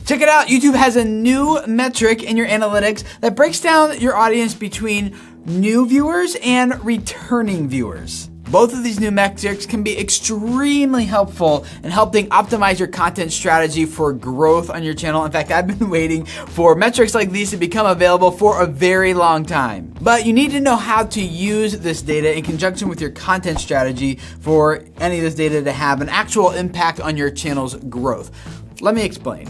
Check it out, YouTube has a new metric in your analytics that breaks down your audience between new viewers and returning viewers. Both of these new metrics can be extremely helpful in helping optimize your content strategy for growth on your channel. In fact, I've been waiting for metrics like these to become available for a very long time. But you need to know how to use this data in conjunction with your content strategy for any of this data to have an actual impact on your channel's growth. Let me explain.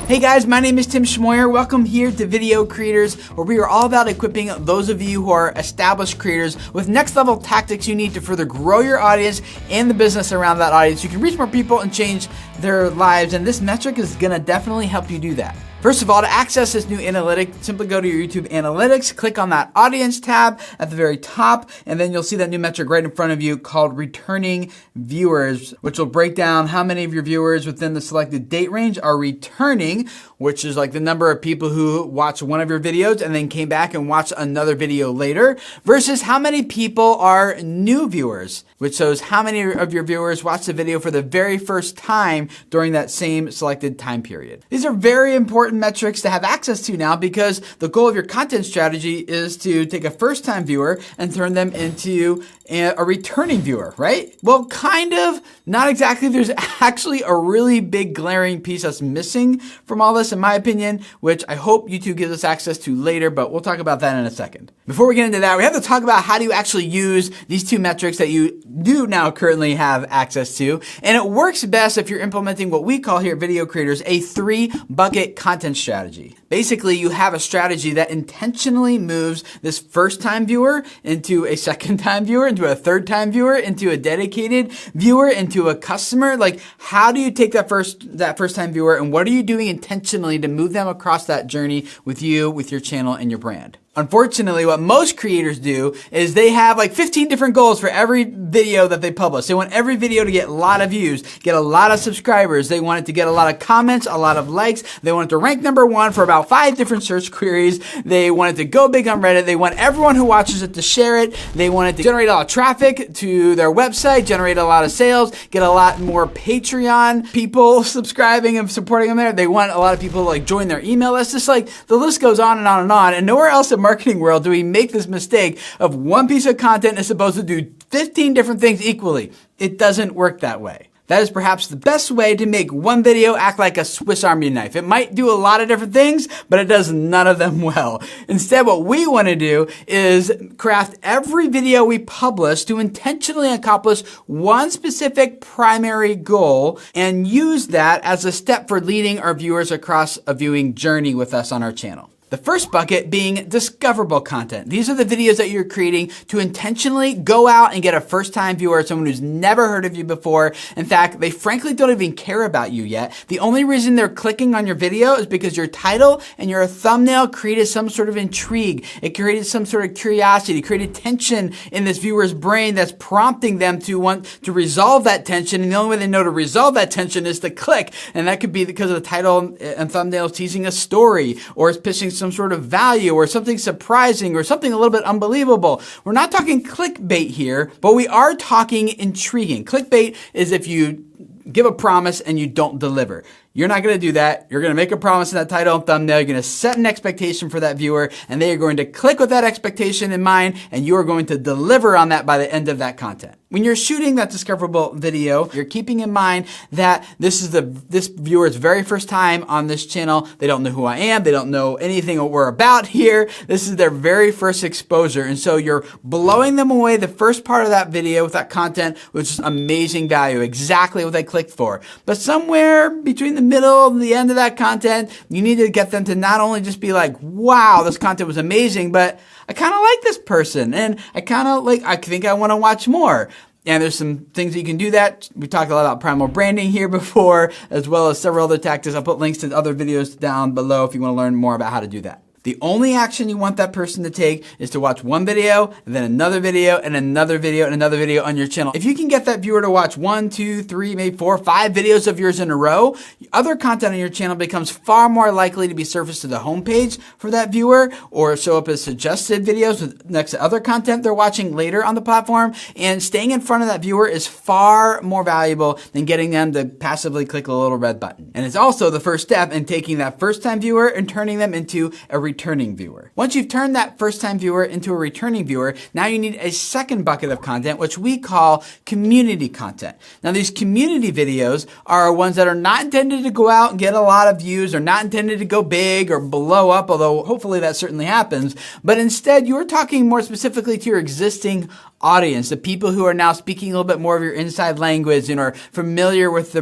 Hey guys, my name is Tim Schmoyer. Welcome here to Video Creators, where we are all about equipping those of you who are established creators with next level tactics you need to further grow your audience and the business around that audience. You can reach more people and change their lives, and this metric is gonna definitely help you do that. First of all, to access this new analytic, simply go to your YouTube analytics, click on that audience tab at the very top, and then you'll see that new metric right in front of you called returning viewers, which will break down how many of your viewers within the selected date range are returning, which is like the number of people who watched one of your videos and then came back and watched another video later, versus how many people are new viewers, which shows how many of your viewers watched the video for the very first time during that same selected time period. These are very important metrics to have access to now, because the goal of your content strategy is to take a first-time viewer and turn them into a returning viewer, right? Well, kind of, not exactly. There's actually a really big glaring piece that's missing from all this, in my opinion, which I hope YouTube gives us access to later, but we'll talk about that in a second. Before we get into that, we have to talk about how do you actually use these two metrics that you do now currently have access to. And it works best if you're implementing what we call here at Video Creators a 3-bucket content strategy. Basically, you have a strategy that intentionally moves this first-time viewer into a second-time viewer, into a third-time viewer, into a dedicated viewer, into a customer. Like, how do you take that first-time viewer, and what are you doing intentionally to move them across that journey with you, with your channel, and your brand? Unfortunately, what most creators do is they have like 15 different goals for every video that they publish. They want every video to get a lot of views, get a lot of subscribers. They want it to get a lot of comments, a lot of likes. They want it to rank #1 for about 5 different search queries. They want it to go big on Reddit. They want everyone who watches it to share it. They want it to generate a lot of traffic to their website, generate a lot of sales, get a lot more Patreon people subscribing and supporting them there. They want a lot of people to like join their email list. Just like the list goes on and on and on. And nowhere else in marketing world do we make this mistake of one piece of content is supposed to do 15 different things equally. It doesn't work that way. That is perhaps the best way to make one video act like a Swiss Army knife. It might do a lot of different things, but it does none of them well. Instead, what we want to do is craft every video we publish to intentionally accomplish one specific primary goal and use that as a step for leading our viewers across a viewing journey with us on our channel. The first bucket being discoverable content. These are the videos that you're creating to intentionally go out and get a first-time viewer, someone who's never heard of you before. In fact, they frankly don't even care about you yet. The only reason they're clicking on your video is because your title and your thumbnail created some sort of intrigue. It created some sort of curiosity, created tension in this viewer's brain that's prompting them to want to resolve that tension. And the only way they know to resolve that tension is to click. And that could be because of the title and thumbnail is teasing a story, or it's pitching some sort of value, or something surprising, or something a little bit unbelievable. We're not talking clickbait here, but we are talking intriguing. Clickbait is if you give a promise and you don't deliver. You're not going to do that. You're going to make a promise in that title and thumbnail. You're going to set an expectation for that viewer, and they are going to click with that expectation in mind, and you are going to deliver on that by the end of that content. When you're shooting that discoverable video, you're keeping in mind that this is this viewer's very first time on this channel. They don't know who I am. They don't know anything what we're about here. This is their very first exposure. And so you're blowing them away the first part of that video with that content, which is amazing value, exactly what they clicked for. But somewhere between the middle and the end of that content, you need to get them to not only just be like, wow, this content was amazing, but I kind of like this person, and I think I want to watch more. And there's some things that you can do that. We talked a lot about primal branding here before, as well as several other tactics. I'll put links to other videos down below if you want to learn more about how to do that. The only action you want that person to take is to watch one video, and then another video, and another video, and another video on your channel. If you can get that viewer to watch 1, 2, 3, maybe 4, 5 videos of yours in a row, other content on your channel becomes far more likely to be surfaced to the homepage for that viewer, or show up as suggested videos next to other content they're watching later on the platform. And staying in front of that viewer is far more valuable than getting them to passively click a little red button. And it's also the first step in taking that first-time viewer and turning them into a returning viewer. Once you've turned that first-time viewer into a returning viewer, now you need a second bucket of content, which we call community content. Now, these community videos are ones that are not intended to go out and get a lot of views, or not intended to go big or blow up, although hopefully that certainly happens. But instead, you're talking more specifically to your existing audience, the people who are now speaking a little bit more of your inside language and are familiar with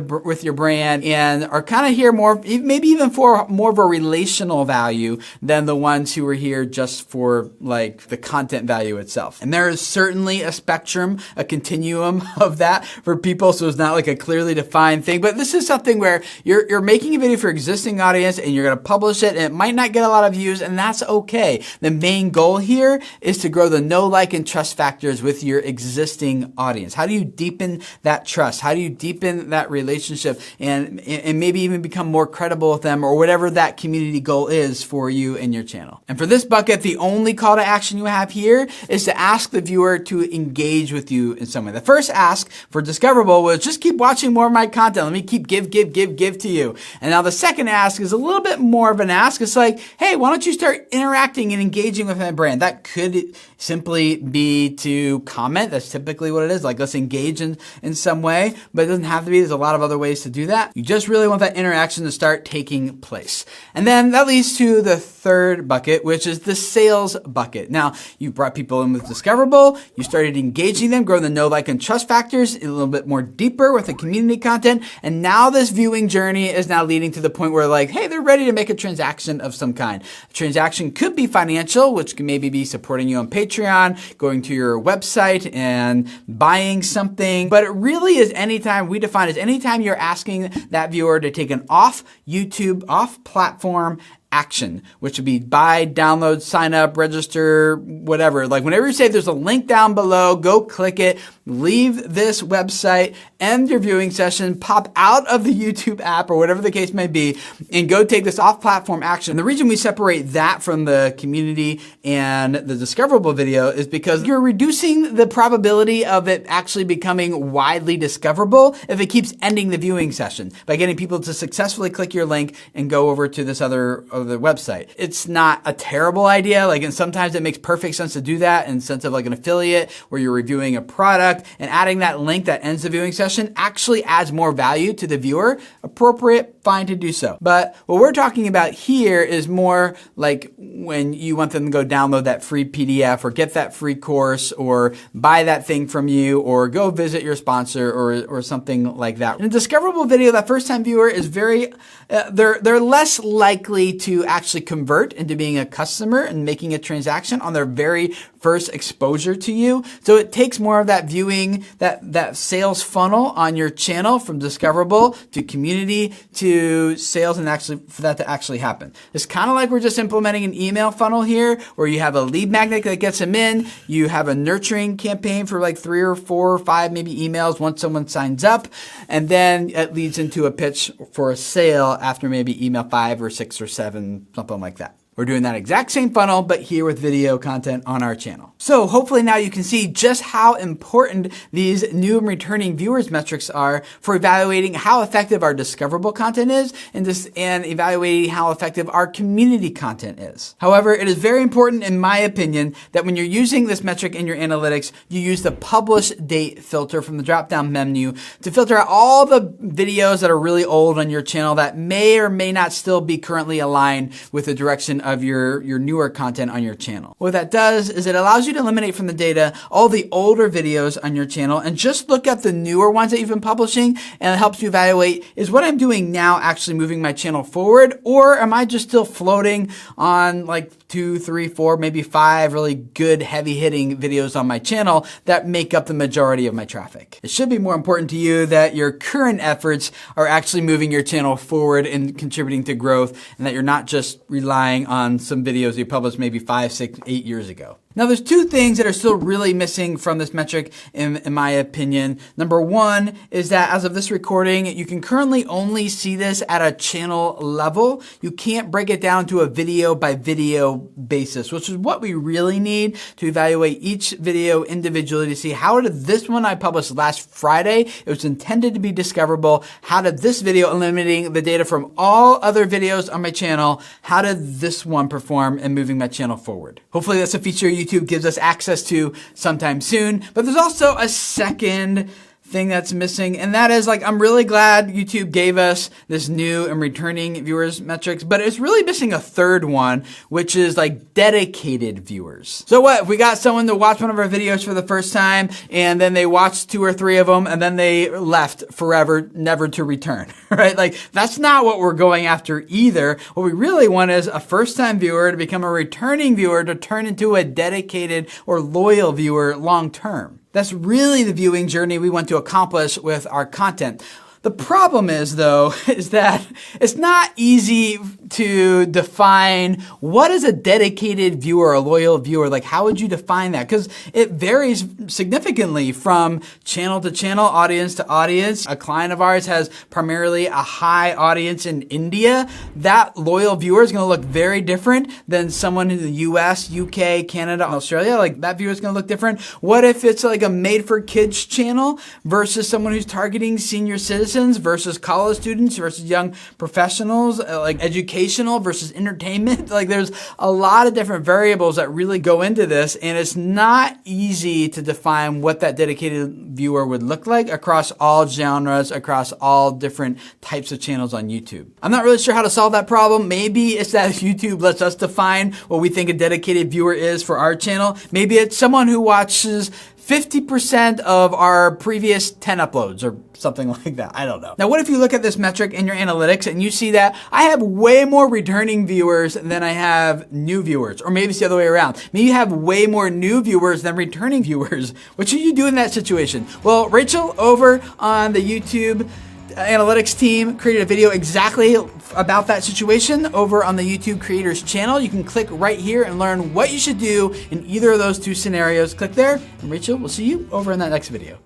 your brand and are kind of here more, maybe even for more of a relational value than the ones who are here just for like the content value itself. And there is certainly a spectrum, a continuum of that for people, so it's not like a clearly defined thing. But this is something where you're making a video for your existing audience and you're going to publish it, and it might not get a lot of views, and that's okay. The main goal here is to grow the know, like, and trust factors with your existing audience. How do you deepen that trust? How do you deepen that relationship and maybe even become more credible with them, or whatever that community goal is for you and your channel? And for this bucket, the only call to action you have here is to ask the viewer to engage with you in some way. The first ask for Discoverable was just keep watching more of my content. Let me keep give to you. And now the second ask is a little bit more of an ask. It's like, hey, why don't you start interacting and engaging with my brand? That could simply be to comment. That's typically what it is. Like, let's engage in some way, but it doesn't have to be. There's a lot of other ways to do that. You just really want that interaction to start taking place. And then that leads to the third bucket, which is the sales bucket. Now, you brought people in with Discoverable. You started engaging them, growing the know, like, and trust factors a little bit more deeper with the community content. And now this viewing journey is now leading to the point where, like, hey, they're ready to make a transaction of some kind. The transaction could be financial, which can maybe be supporting you on Patreon, going to your website and buying something. But it really is anytime, we define as anytime you're asking that viewer to take an off YouTube, off platform action, which would be buy, download, sign up, register, whatever. Like, whenever you say there's a link down below, go click it, leave this website, end your viewing session, pop out of the YouTube app or whatever the case may be, and go take this off-platform action. The reason we separate that from the community and the discoverable video is because you're reducing the probability of it actually becoming widely discoverable if it keeps ending the viewing session by getting people to successfully click your link and go over to this other the website. It's not a terrible idea. Like, and sometimes it makes perfect sense to do that in the sense of like an affiliate where you're reviewing a product, and adding that link that ends the viewing session actually adds more value to the viewer. Appropriate, fine to do so. But what we're talking about here is more like when you want them to go download that free PDF or get that free course or buy that thing from you or go visit your sponsor or something like that. In a discoverable video, that first time viewer is very, they're less likely to actually convert into being a customer and making a transaction on their very first exposure to you. So it takes more of that viewing, that sales funnel on your channel from discoverable to community to sales, and actually for that to actually happen. It's kind of like we're just implementing an email funnel here where you have a lead magnet that gets them in. You have a nurturing campaign for like 3 or 4 or 5 maybe emails once someone signs up. And then it leads into a pitch for a sale after maybe email 5 or 6 or 7, something like that. We're doing that exact same funnel, but here with video content on our channel. So hopefully now you can see just how important these new and returning viewers metrics are for evaluating how effective our discoverable content is and evaluating how effective our community content is. However, it is very important, in my opinion, that when you're using this metric in your analytics, you use the publish date filter from the drop-down menu to filter out all the videos that are really old on your channel that may or may not still be currently aligned with the direction of your newer content on your channel. What that does is it allows you to eliminate from the data all the older videos on your channel and just look at the newer ones that you've been publishing, and it helps you evaluate, is what I'm doing now actually moving my channel forward, or am I just still floating on like 2, 3, 4, maybe 5 really good heavy hitting videos on my channel that make up the majority of my traffic. It should be more important to you that your current efforts are actually moving your channel forward and contributing to growth, and that you're not just relying on some videos you published maybe 5, 6, 8 years ago. Now, there's two things that are still really missing from this metric, in my opinion. Number one is that as of this recording, you can currently only see this at a channel level. You can't break it down to a video by video basis, which is what we really need to evaluate each video individually to see how did this one I published last Friday, it was intended to be discoverable. How did this video, eliminating the data from all other videos on my channel, how did this one perform in moving my channel forward? Hopefully that's a feature YouTube gives us access to sometime soon. But there's also a second thing that's missing, and that is, like, I'm really glad YouTube gave us this new and returning viewers metrics, but it's really missing a third one, which is like dedicated viewers. So what if we got someone to watch one of our videos for the first time, and then they watched 2 or 3 of them, and then they left forever, never to return, right? Like, that's not what we're going after either. What we really want is a first-time viewer to become a returning viewer to turn into a dedicated or loyal viewer long-term. That's really the viewing journey we want to accomplish with our content. The problem is, though, is that it's not easy to define what is a dedicated viewer, a loyal viewer. Like, how would you define that? Because it varies significantly from channel to channel, audience to audience. A client of ours has primarily a high audience in India. That loyal viewer is going to look very different than someone in the US, UK, Canada, Australia. Like, that viewer is going to look different. What if it's like a made for kids channel versus someone who's targeting senior citizens versus college students versus young professionals, like educational versus entertainment? Like, there's a lot of different variables that really go into this, and it's not easy to define what that dedicated viewer would look like across all genres, across all different types of channels on YouTube. I'm not really sure how to solve that problem. Maybe it's that YouTube lets us define what we think a dedicated viewer is for our channel. Maybe it's someone who watches 50% of our previous 10 uploads or something like that. I don't know. Now, what if you look at this metric in your analytics and you see that I have way more returning viewers than I have new viewers? Or maybe it's the other way around. Maybe you have way more new viewers than returning viewers. What should you do in that situation? Well, Rachel over on the YouTube analytics team created a video exactly about that situation over on the YouTube creators channel. You can click right here and learn what you should do in either of those two scenarios. Click there, and Rachel, we'll see you over in that next video.